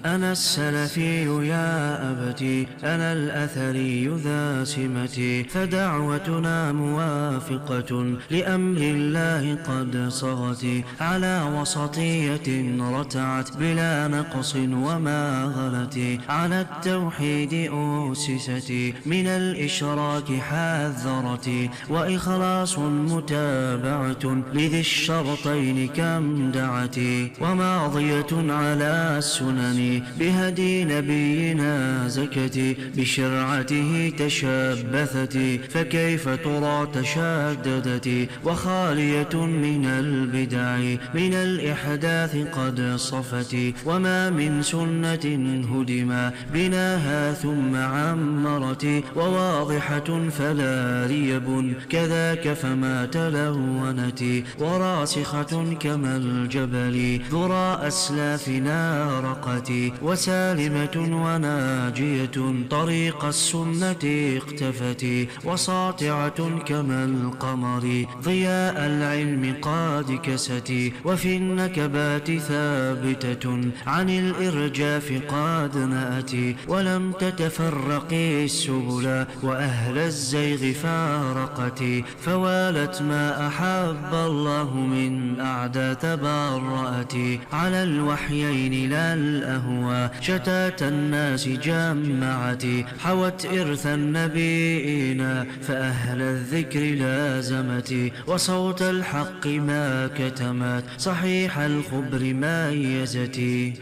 أنا السلفي يا أبتي، أنا الأثري ذا سمتي، فدعوتنا موافقة لأمر الله قد صغت، على وسطية رتعت بلا نقص وما غلت، على التوحيد أسست من الإشراك حذرت، وإخلاص متابعة لذي الشرطين كم دعت، وماضية على السنن بهدي نبينا زكت، بشرعته تشبثت فكيف ترى تشددت، وخالية من البدع من الإحداث قد صفت، وما من سنة هدم بناها ثم عمرت، وواضحة فلا ريب كذاك فما تلونت، وراسخة كما الجبل ذرى أسلافنا رقت، وسالمة وناجية طريق السنة اقتفت، وساطعة كما القمر ضياء العلم قد كست، وفي النكبات ثابتة عن الإرجاف قد نأت، ولم تتفرق السبل وأهل الزيغ فارقت، فوالت ما أحب الله من أعدى تبرأت، على الوحيين لا الأهوى شتات الناس جمعت، حوت إرث النبيين فأهل الذكر لازمت، وصوت الحق ما كتمت صحيح الخبر ميزت،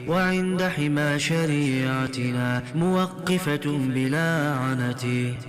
وعند حمى شريعتنا موقفة بلا عنت،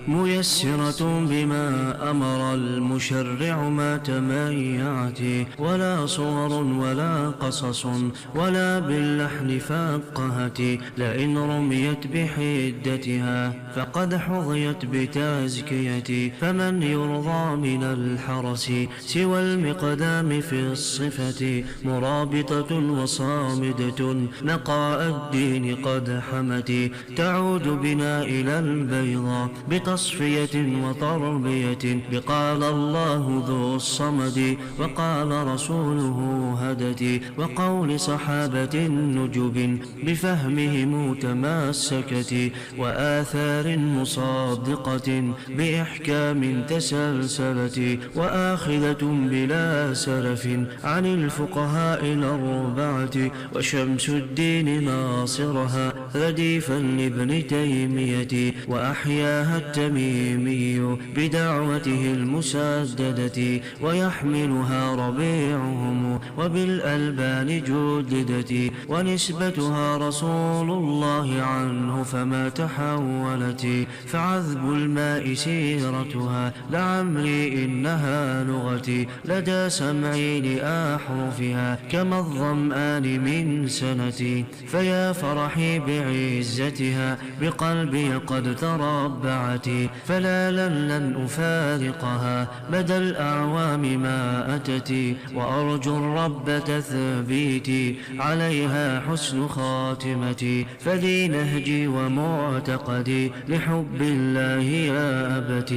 ميسرة بما أمر المشرع ما تميعت، ولا صور ولا قصص ولا باللحن فقهت، لئن رميت بحدتها فقد حظيت بتزكية، فمن يرضى من الحرس سوى المقدام في الصفة، مرابطة وصامدة نقاء الدين قد حمت، تعود بنا إلى البيضاء بتصفية وتربية، بقال الله ذو الصمد وقال رسوله هدت، وقول صحابة نجب بفهمهم تمسكت، وآثار مصادقة بإحكام تسلسلت، وآخذة بلا سلف عن الفقهاء الأربعة، وشمس الدين ناصرها رديفا لابن تيمية، وأحياها التميمي بدعوته المسددة، ويحملها ربيعهم وبالألبان جددت، ونسبتها رسول الله عنه فما تحولت، فعذب الماء سيرتها لعمري إنها لغتي، لدى سمعي لأحرفها كما الظمآن من سنتي، فيا فرحي بعزتها بقلبي قد تربعت، فلا لن أفارقها مدى الأعوام ما أتت، وأرجو الرب تثبيتي عليها حسن خاتمتي، فلي نهجي ومعتقدي لحب الله يا أبتي.